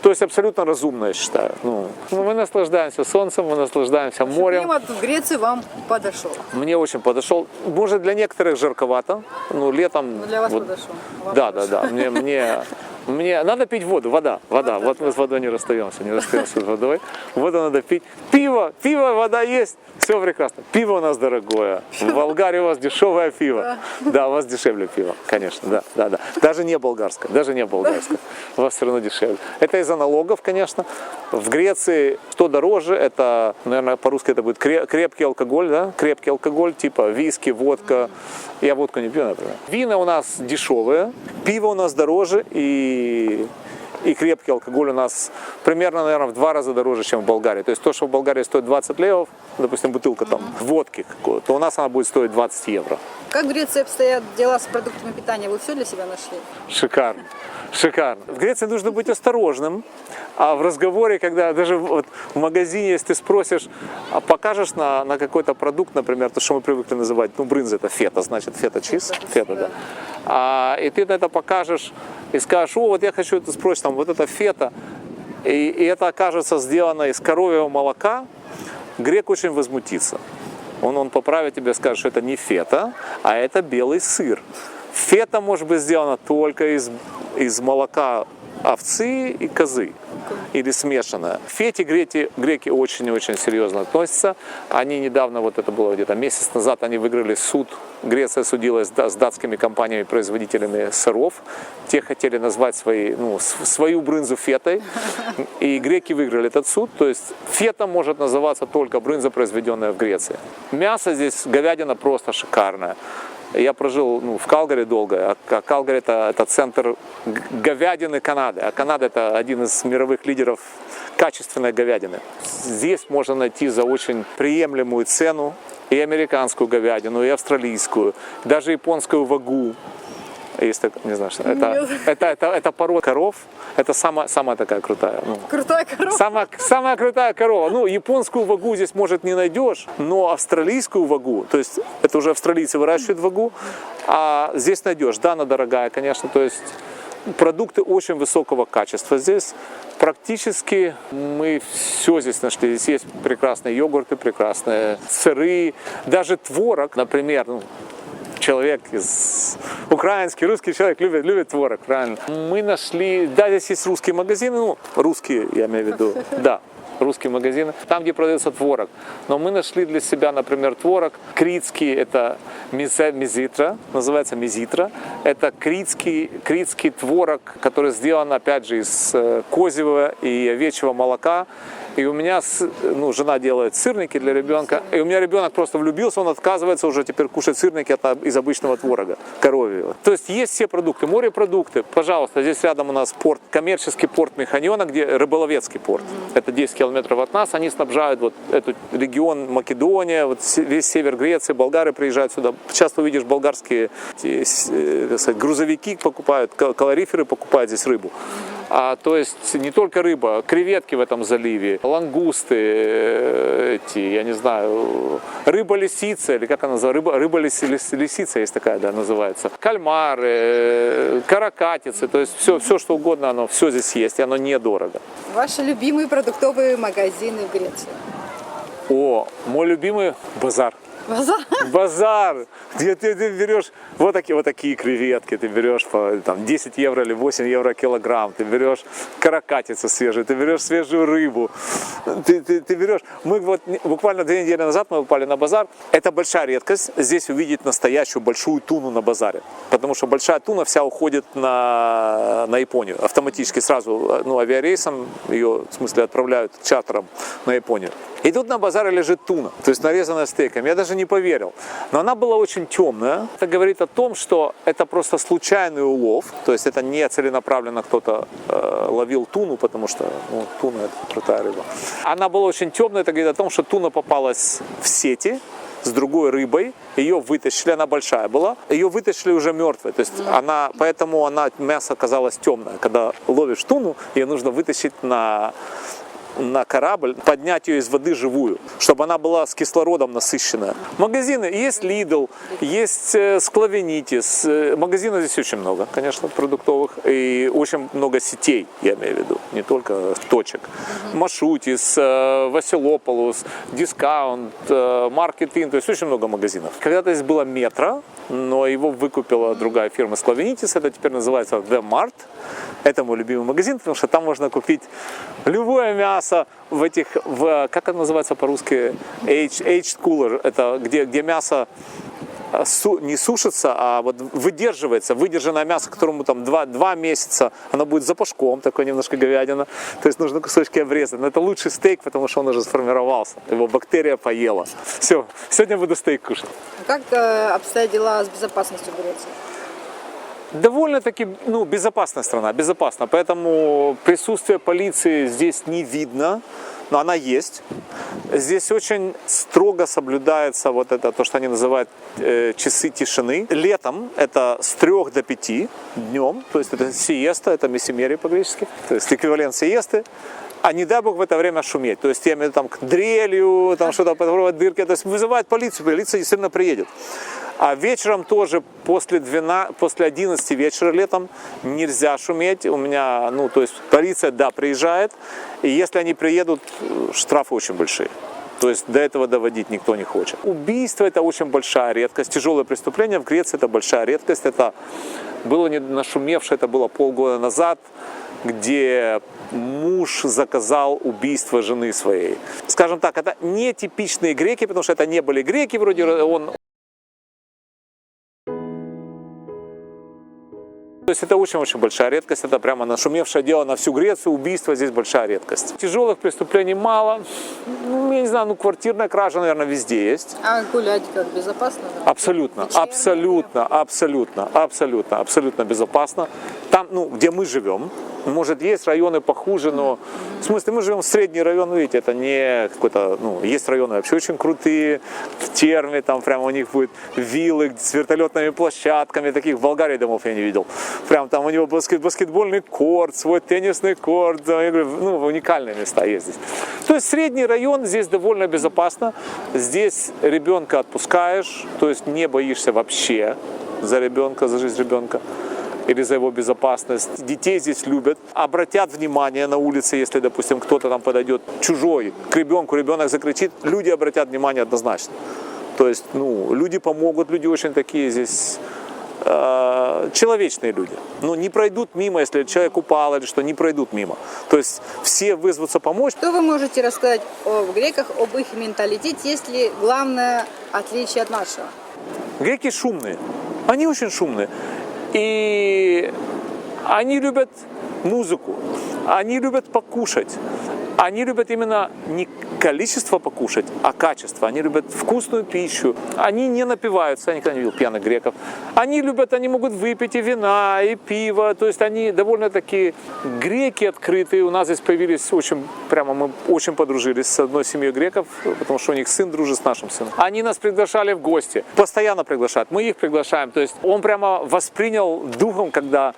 То есть абсолютно разумно, я считаю. Ну, мы наслаждаемся солнцем, мы наслаждаемся морем. Климат в Греции вам подошел? Мне очень подошел. Может, для некоторых жарковато, но летом... Но для вас подошел? Да. Мне надо пить воду, вода. Вот мы с водой не расстаемся с водой. Воду надо пить. Пиво, вода есть. Все прекрасно. Пиво у нас дорогое. В Болгарии у вас дешевое пиво. Да, у вас дешевле пиво, конечно. Да. Даже не болгарское. У вас все равно дешевле. Это из-за налогов, конечно. В Греции что дороже, это, наверное, по-русски это будет крепкий алкоголь, да? Крепкий алкоголь, типа виски, водка. Я водку не пью, например. Вина у нас дешевые, пиво у нас дороже и крепкий алкоголь у нас примерно, наверное, в 2 раза дороже, чем в Болгарии. То есть то, что в Болгарии стоит 20 левов, допустим, бутылка там водки, то у нас она будет стоить 20 евро. Как в Греции обстоят дела с продуктами питания? Вы все для себя нашли? Шикарно. В Греции нужно быть осторожным, а в разговоре, когда даже вот в магазине, если ты спросишь, покажешь на какой-то продукт, например, то, что мы привыкли называть, ну, брынза это фета, значит, фета-чиз, да. И ты это покажешь и скажешь, вот я хочу это спросить, там, вот это фета, и это окажется сделано из коровьего молока, грек очень возмутится. Он поправит тебя и скажет, что это не фета, а это белый сыр. Фета может быть сделана только из молока овцы и козы, или смешанная. К фете греки очень-очень серьезно относятся. Они недавно, вот это было где-то месяц назад, они выиграли суд. Греция судилась с датскими компаниями-производителями сыров. Те хотели назвать свою брынзу фетой. И греки выиграли этот суд. То есть фета может называться только брынза, произведенная в Греции. Мясо здесь, говядина просто шикарная. Я прожил в Калгари долго, а Калгари это центр говядины Канады, а Канада это один из мировых лидеров качественной говядины. Здесь можно найти за очень приемлемую цену и американскую говядину, и австралийскую, даже японскую вагу. Есть так, не знаю, что это порода коров. Это самая такая крутая. Ну, Крутая корова. самая крутая корова. Ну, японскую вагу здесь, может, не найдешь, но австралийскую вагу, то есть это уже австралийцы выращивают вагу, а здесь найдешь. Да, она дорогая, конечно, то есть продукты очень высокого качества здесь. Практически мы все здесь нашли. Здесь есть прекрасные йогурты, прекрасные сыры, даже творог, например. Ну, человек из украинский, русский человек любит творог, правильно? Мы нашли, да, здесь есть русские магазины, ну, русские, я имею в виду, да, русские магазины, там, где продается творог. Но мы нашли для себя, например, творог критский, это мизитра, называется мизитра. Это критский творог, который сделан, опять же, из козьего и овечьего молока. И у меня, ну, жена делает сырники для ребенка, и у меня ребенок просто влюбился, он отказывается уже теперь кушать сырники из обычного творога, коровьего. То есть есть все продукты, морепродукты, пожалуйста, здесь рядом у нас порт, коммерческий порт Механьона, где рыболовецкий порт, это 10 километров от нас, они снабжают вот этот регион Македония, вот весь север Греции, болгары приезжают сюда, часто увидишь болгарские грузовики покупают, калориферы покупают здесь рыбу. То есть не только рыба, креветки в этом заливе, лангусты, я не знаю, рыба-лисица, или как она называется, рыба-лисица есть такая, да, называется, кальмары, каракатицы, то есть все что угодно, оно все здесь есть, и оно недорого. Ваши любимые продуктовые магазины в Греции? Мой любимый базар. Базар, где ты берешь вот такие креветки, ты берешь по 10 евро или 8 евро килограмм, ты берешь каракатицу свежую, ты берешь свежую рыбу, ты берешь. Мы вот буквально 2 недели назад мы попали на базар. Это большая редкость здесь увидеть настоящую большую туну на базаре, потому что большая туна вся уходит на Японию автоматически сразу, ну, авиарейсом ее, в смысле, отправляют чартером на Японию. И тут на базаре лежит туна, то есть нарезанная стейками. Я даже не поверил. Но она была очень темная. Это говорит о том, что это просто случайный улов. То есть это не целенаправленно кто-то ловил туну, потому что туна — это крутая рыба. Она была очень темная. Это говорит о том, что туна попалась в сети с другой рыбой. Ее вытащили, она большая была. Ее вытащили уже мертвой. То есть поэтому мясо оказалось темное. Когда ловишь туну, ее нужно вытащить на корабль, поднять ее из воды живую, чтобы она была с кислородом насыщенная. Магазины, есть Lidl, есть Склавенитис, магазинов здесь очень много, конечно, продуктовых, и очень много сетей, я имею в виду, не только точек. Машутис, Василополус, Дискаунт, Маркетин, то есть очень много магазинов. Когда-то здесь было Метро, но его выкупила другая фирма Склавенитис, это теперь называется The Mart. Это мой любимый магазин, потому что там можно купить любое мясо как это называется по-русски, aged cooler, это где мясо не сушится, а вот выдержанное мясо, которому там 2 месяца, оно будет запашком, такой немножко говядина, то есть нужно кусочки обрезать. Но это лучший стейк, потому что он уже сформировался, его бактерия поела. Все, сегодня буду стейк кушать. Как обстоят дела с безопасностью в Греции? Довольно-таки, безопасная страна, безопасна, поэтому присутствие полиции здесь не видно, но она есть. Здесь очень строго соблюдается вот это, то, что они называют часы тишины. Летом это с 3 до 5 днем, то есть это сиеста, это мессимерия по-гречески, то есть эквивалент сиесты. А не дай бог в это время шуметь. То есть я имею в виду дрелью, что-то подворовать дырки. То есть вызывают полицию, полиция действительно приедет. А вечером тоже после 11 вечера летом нельзя шуметь. У меня, то есть полиция, да, приезжает. И если они приедут, штрафы очень большие. То есть до этого доводить никто не хочет. Убийство — это очень большая редкость. Тяжелое преступление в Греции — это большая редкость. Это было не нашумевшее, это было полгода назад, где муж заказал убийство жены своей. Скажем так, это не типичные греки, потому что это не были греки, вроде он... То есть это очень-очень большая редкость, это прямо нашумевшее дело на всю Грецию, убийство здесь большая редкость. Тяжелых преступлений мало, ну, я не знаю, ну квартирная кража, наверное, везде есть. А гулять как, безопасно? Да? Абсолютно, абсолютно безопасно. Там, ну, где мы живем, может, есть районы похуже, но в смысле мы живем в средний район, видите, это не какой-то, ну, есть районы вообще очень крутые, в Терме, там прямо у них будет виллы с вертолетными площадками, таких в Болгарии домов я не видел. Прям там у него баскетбольный корт, свой теннисный корт, я говорю, ну, уникальные места есть здесь. То есть средний район здесь довольно безопасно, здесь ребенка отпускаешь, то есть не боишься вообще за ребенка, за жизнь ребенка или за его безопасность. Детей здесь любят, обратят внимание на улице, если, допустим, кто-то там подойдет чужой к ребенку, ребенок закричит, люди обратят внимание однозначно. То есть, ну, люди помогут, люди очень такие здесь человечные люди. Ну, не пройдут мимо, если человек упал или что, не пройдут мимо. То есть все вызвутся помочь. Что вы можете рассказать о греках, об их менталитете, есть ли главное отличие от нашего? Греки шумные, они очень шумные. И они любят музыку, они любят покушать. Они любят именно не количество покушать, а качество. Они любят вкусную пищу. Они не напиваются, я никогда не видел пьяных греков. Они любят, они могут выпить и вина, и пиво. То есть они довольно-таки греки открытые. У нас здесь появились очень, прямо мы очень подружились с одной семьей греков, потому что у них сын дружит с нашим сыном. Они нас приглашали в гости, постоянно приглашают. Мы их приглашаем. То есть он прямо воспринял духом, когда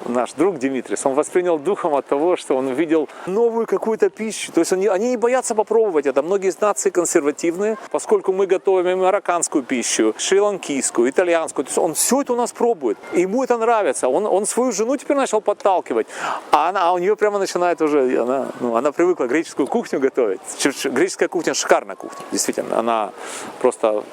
наш друг Димитрис, он воспринял духом от того, что он увидел новую какую-то пищу. То есть они не боятся попробовать это. Многие нации консервативные, поскольку мы готовим и марокканскую пищу, шри-ланкийскую, итальянскую. То есть он все это у нас пробует. И ему это нравится. Он свою жену теперь начал подталкивать. А у нее прямо начинает уже, она привыкла греческую кухню готовить. Греческая кухня шикарная кухня. Действительно, она просто,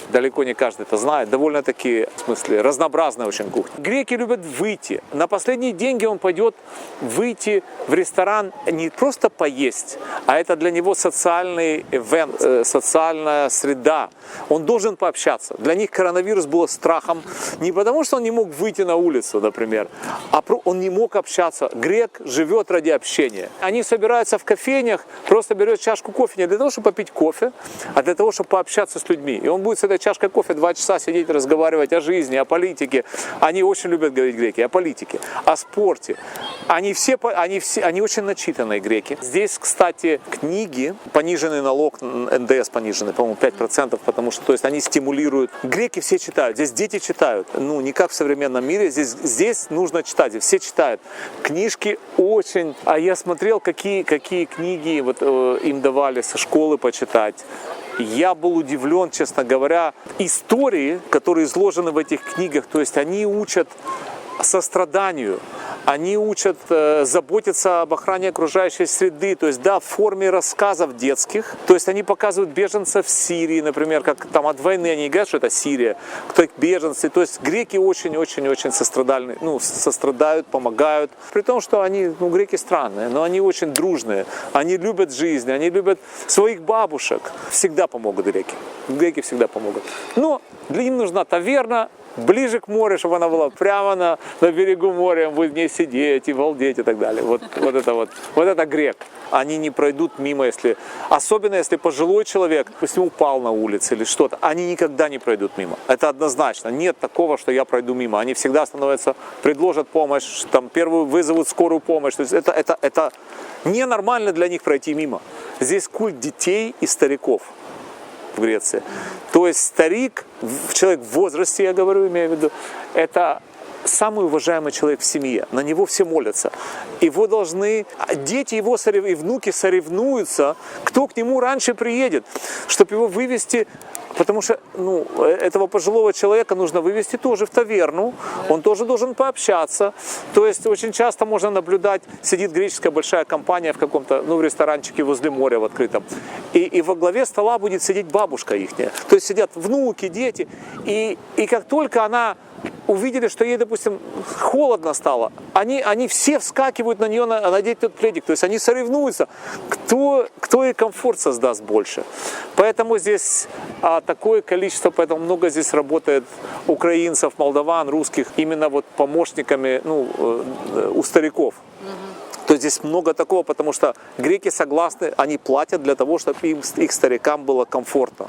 далеко не каждый это знает. Довольно-таки, в смысле, разнообразная очень кухня. Греки любят выйти. На последние деньги он пойдет выйти в ресторан не просто поесть, а это для него социальный ивент, социальная среда. Он должен пообщаться. Для них коронавирус был страхом не потому, что он не мог выйти на улицу, например, а он не мог общаться. Грек живет ради общения. Они собираются в кофейнях, просто берет чашку кофе не для того, чтобы попить кофе, а для того, чтобы пообщаться с людьми. И он будет с этой чашкой кофе 2 часа сидеть, разговаривать о жизни, о политике. Они очень любят говорить греки о политике, о спорте. Они очень начитанные греки. Здесь, кстати, книги, пониженный налог, НДС пониженный, по-моему, 5%, потому что, то есть, они стимулируют. Греки все читают, здесь дети читают. Не как в современном мире, здесь нужно читать, здесь все читают. Книжки очень... А я смотрел, какие книги им давали со школы почитать. Я был удивлен, честно говоря, истории, которые изложены в этих книгах, то есть они учат состраданию, они учат заботиться об охране окружающей среды, то есть да, в форме рассказов детских, то есть они показывают беженцев в Сирии, например, как там от войны, они не говорят, что это Сирия, кто беженцы, то есть греки очень-очень-очень сострадают, помогают, при том, что они, греки странные, но они очень дружные, они любят жизнь, они любят своих бабушек, всегда помогут греки всегда помогут, но для них нужна таверна, ближе к морю, чтобы она была прямо на берегу моря, он будет в ней сидеть и балдеть и так далее. Вот это грек. Они не пройдут мимо, особенно если пожилой человек, если упал на улице или что-то, они никогда не пройдут мимо. Это однозначно. Нет такого, что я пройду мимо. Они всегда остановятся, предложат помощь, там первую вызовут скорую помощь. То есть это ненормально для них пройти мимо. Здесь культ детей и стариков в Греции. То есть старик, человек в возрасте, я говорю, имею в виду, это самый уважаемый человек в семье. На него все молятся. Его должны, дети его и внуки соревнуются, кто к нему раньше приедет, чтобы его вывести. Потому что этого пожилого человека нужно вывести тоже в таверну, он тоже должен пообщаться. То есть очень часто можно наблюдать, сидит греческая большая компания в каком-то в ресторанчике возле моря в открытом, и во главе стола будет сидеть бабушка ихняя. То есть сидят внуки, дети, и как только она увидели, что ей, допустим, холодно стало, они все вскакивают на нее, надеть тот пледик. То есть они соревнуются, кто ей комфорт создаст больше. Поэтому здесь такое количество, поэтому много здесь работает украинцев, молдаван, русских, именно вот помощниками у стариков. То есть здесь много такого, потому что греки согласны, они платят для того, чтобы их старикам было комфортно.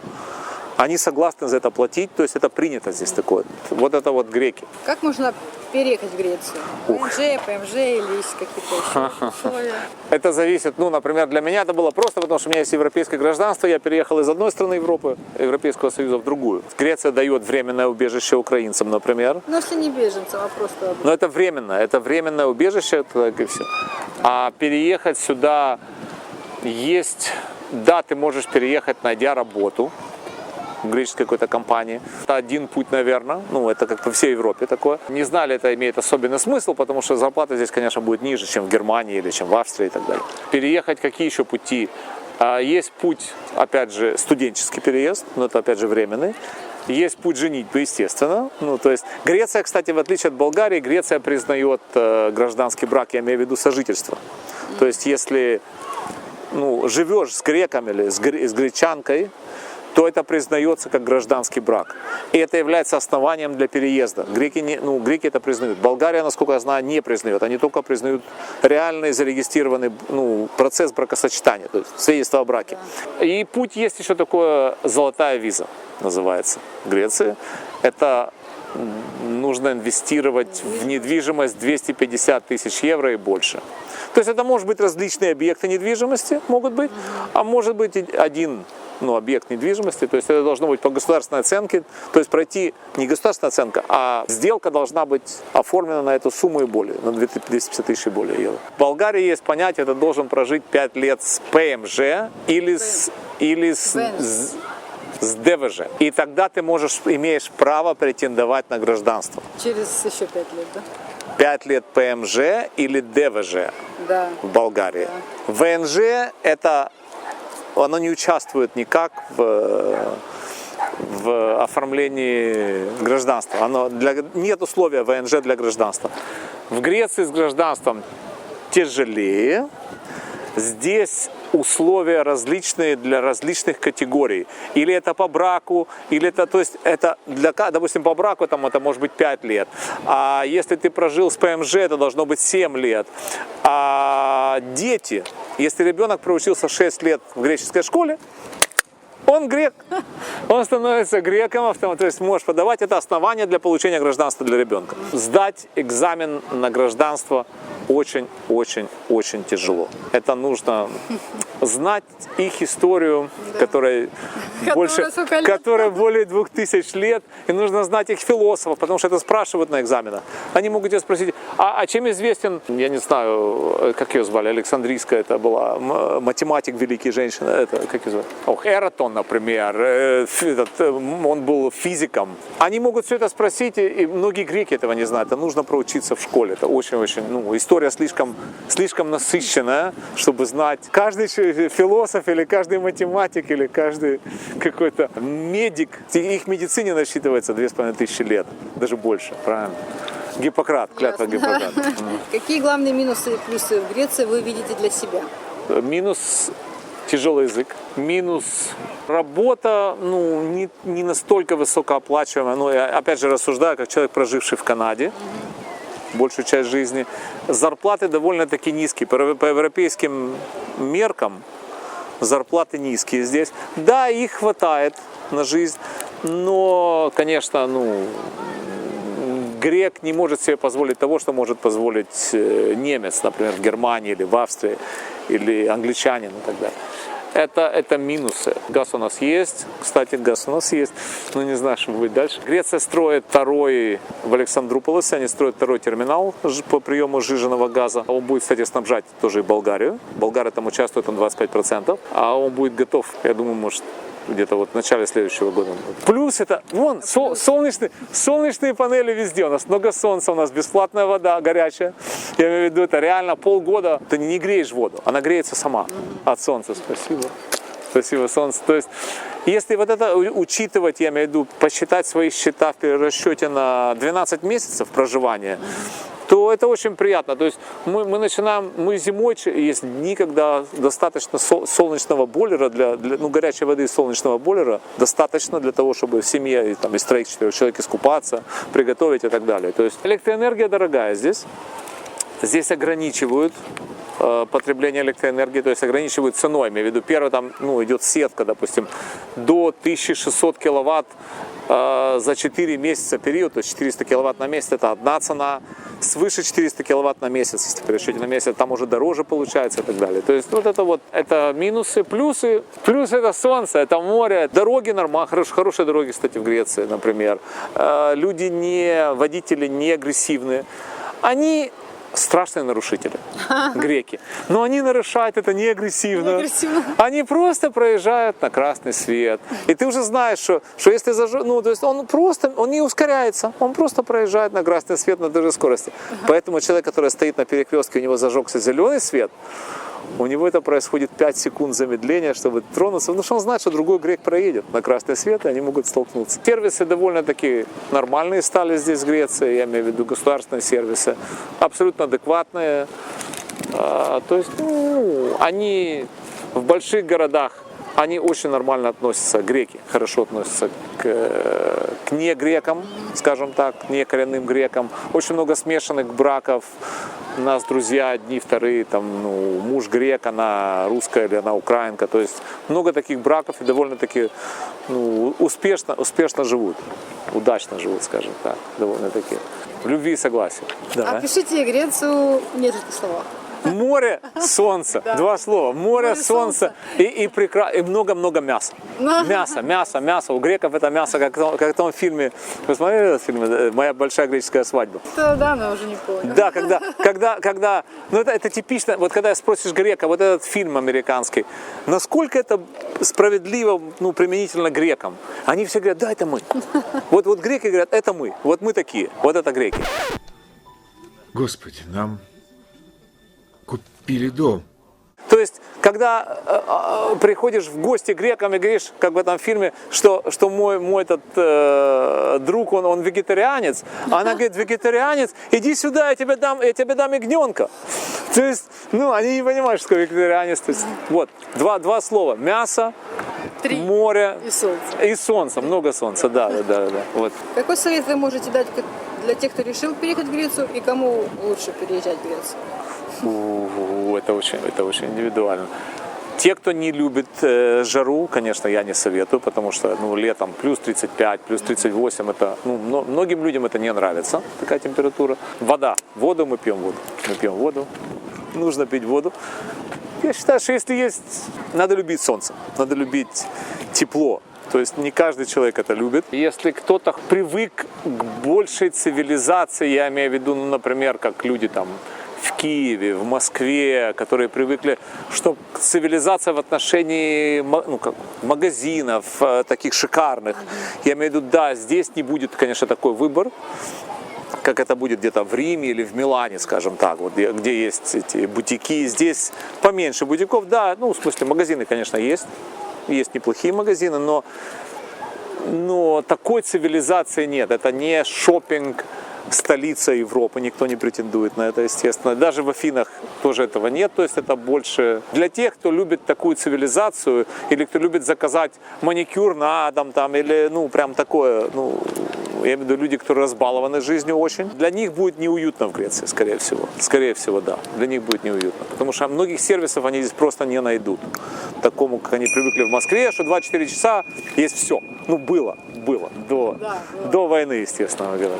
Они согласны за это платить, то есть это принято здесь такое. Вот это вот греки. Как можно переехать в Грецию? ВНЖ, ПМЖ или есть какие-то еще условия? Это зависит, например, для меня это было просто, потому что у меня есть европейское гражданство, я переехал из одной страны Европы, Европейского Союза, в другую. Греция дает временное убежище украинцам, например. Ну, если не беженцам, а просто... Но это временное убежище, так и все. А переехать сюда есть, да, ты можешь переехать, найдя работу в греческой какой-то компании. Это один путь, наверное, это как по всей Европе такое. Не знали, это имеет особенный смысл, потому что зарплата здесь, конечно, будет ниже, чем в Германии или чем в Австрии и так далее. Переехать, какие еще пути? Есть путь, опять же, студенческий переезд, но это, опять же, временный. Есть путь женитьбы, естественно. То есть Греция, кстати, в отличие от Болгарии, Греция признает гражданский брак, я имею в виду сожительство. То есть если живешь с греком или с гречанкой, то это признается как гражданский брак. И это является основанием для переезда. Греки это признают. Болгария, насколько я знаю, не признает. Они только признают реальный зарегистрированный процесс бракосочетания, то есть свидетельство о браке. И путь есть еще такое, золотая виза называется в Греции. Это нужно инвестировать в недвижимость 250 тысяч евро и больше. То есть это может быть различные объекты недвижимости, могут быть, а может быть один объект недвижимости, то есть это должно быть по государственной оценке, то есть пройти не государственная оценка, а сделка должна быть оформлена на эту сумму и более, на 250 тысяч и более евро. В Болгарии есть понятие, это должен прожить 5 лет с ПМЖ или с ДВЖ. И тогда ты имеешь право претендовать на гражданство. Через еще 5 лет, да? 5 лет ПМЖ или ДВЖ в Болгарии. Да. ВНЖ оно не участвует никак в оформлении гражданства. Нет условия ВНЖ для гражданства. В Греции с гражданством тяжелее. Здесь условия различные для различных категорий. Или это по браку, или это, то есть это допустим, по браку это может быть 5 лет. А если ты прожил с ПМЖ, это должно быть 7 лет. А дети, если ребенок проучился 6 лет в греческой школе, он грек, он становится греком автоматически, то есть можешь подавать, это основание для получения гражданства для ребенка. Сдать экзамен на гражданство очень-очень-очень тяжело. Это нужно знать их историю, которая более 2000 лет, и нужно знать их философов, потому что это спрашивают на экзаменах. Они могут тебя спросить, а чем известен, я не знаю, как ее звали, Александрийская, это была математик великий, женщина, это, как ее звали? Эратон, например, он был физиком. Они могут все это спросить, и многие греки этого не знают, это нужно проучиться в школе, это очень-очень, история слишком насыщенная, чтобы знать. Каждый философ или каждый математик или каждый какой-то медик, их медицине насчитывается 2500 лет, даже больше, правильно? Гиппократ, клятва Гиппократа. Какие главные минусы и плюсы в Греции вы видите для себя? Минус – тяжелый язык. Минус – работа не настолько высокооплачиваемая. Но я опять же рассуждаю, как человек, проживший в Канаде большую часть жизни. Зарплаты довольно-таки низкие. По европейским меркам зарплаты низкие здесь. Да, их хватает на жизнь, но, конечно, грек не может себе позволить того, что может позволить немец, например, в Германии или в Австрии, или англичанин и так далее. Это минусы. Газ у нас есть, кстати, но не знаю, что будет дальше. Греция строит второй в Александрополисе, они строят второй терминал по приему сжиженного газа. Он будет, кстати, снабжать тоже и Болгарию. Болгария там участвует на 25%, а он будет готов, я думаю, может, где-то в начале следующего года. Плюс это, солнечные панели везде, у нас много солнца, у нас бесплатная вода горячая. Я имею в виду, это реально полгода, ты не греешь воду, она греется сама от солнца. Спасибо, солнце. То есть Если вот это учитывать, я имею в виду, посчитать свои счета в перерасчете на 12 месяцев проживания, то это очень приятно. То есть мы зимой, есть дни, когда достаточно солнечного бойлера, горячей воды из солнечного бойлера достаточно для того, чтобы в семье там, из 3-4 человек искупаться, приготовить и так далее. То есть электроэнергия дорогая здесь. Здесь ограничивают потребление электроэнергии, то есть ограничивают ценой. Я имею в виду, первое там идет сетка, допустим, до 1600 киловатт за 4 месяца период, то есть 400 киловатт на месяц, это одна цена, свыше 400 киловатт на месяц, если пересчете на месяц, там уже дороже получается и так далее. То есть это минусы, плюсы это солнце, это море, дороги нормальные, хорошие дороги, кстати, в Греции, например. Водители не агрессивные, они страшные нарушители, греки. Но они нарушают это не агрессивно. Они просто проезжают на красный свет. И ты уже знаешь, что если то есть он не ускоряется, он просто проезжает на красный свет на той же скорости. Поэтому человек, который стоит на перекрестке, у него зажегся зеленый свет, у него это происходит 5 секунд замедления, чтобы тронуться, потому что он знает, что другой грек проедет на красный свет, и они могут столкнуться. Сервисы довольно-таки нормальные стали здесь в Греции, я имею в виду государственные сервисы, абсолютно адекватные. То есть они в больших городах, они очень нормально относятся, греки хорошо относятся к негрекам, скажем так, не коренным грекам. Очень много смешанных браков. У нас друзья одни, вторые, там, муж грек, она русская или она украинка. То есть много таких браков и довольно-таки успешно живут, удачно живут, скажем так, довольно-таки. В любви и согласии. Да. Опишите Грецию в нескольких словах. Море, солнце. Да. 2 слова. Море, солнце и много-много мяса. Мясо. У греков это мясо, как в том фильме. Вы смотрели этот фильм «Моя большая греческая свадьба»? Да, но уже не помню. Да, когда это типично, вот когда спросишь грека, вот этот фильм американский, насколько это справедливо, применительно грекам? Они все говорят, да, это мы. Вот греки говорят, это мы. Вот мы такие. Вот это греки. Господи, нам купили дом. То есть, когда приходишь в гости к грекам и говоришь, как в этом фильме, что мой этот друг, он вегетарианец, а она говорит, вегетарианец, иди сюда, я тебе дам ягненка. То есть, они не понимают, что вегетарианец. То есть, вот, два слова, мясо, 3. Море и солнце, много солнца, да. Вот. Какой совет вы можете дать для тех, кто решил переехать в Грецию, и кому лучше переезжать в Грецию? Это очень индивидуально. Те, кто не любит жару, конечно, я не советую, потому что летом плюс 35, плюс 38, это, многим людям это не нравится, такая температура. Воду мы пьем воду. Нужно пить воду. Я считаю, что надо любить солнце, надо любить тепло. То есть не каждый человек это любит. Если кто-то привык к большей цивилизации, я имею в виду, например, как люди там в Киеве, в Москве, которые привыкли, что цивилизация в отношении магазинов таких шикарных. Я имею в виду, да, здесь не будет, конечно, такой выбор, как это будет где-то в Риме или в Милане, скажем так, вот, где есть эти бутики. Здесь поменьше бутиков, да, в смысле магазины, конечно, есть неплохие магазины, но такой цивилизации нет. Это не шопинг, столица Европы, никто не претендует на это, естественно. Даже в Афинах тоже этого нет, то есть это больше для тех, кто любит такую цивилизацию, или кто любит заказать маникюр на дом, там, или, прям такое, я имею в виду люди, которые разбалованы жизнью очень. Для них будет неуютно в Греции, скорее всего. Скорее всего, да. Для них будет неуютно. Потому что многих сервисов они здесь просто не найдут. Такому, как они привыкли в Москве, что 24 часа есть все. Было. До войны, естественно говоря.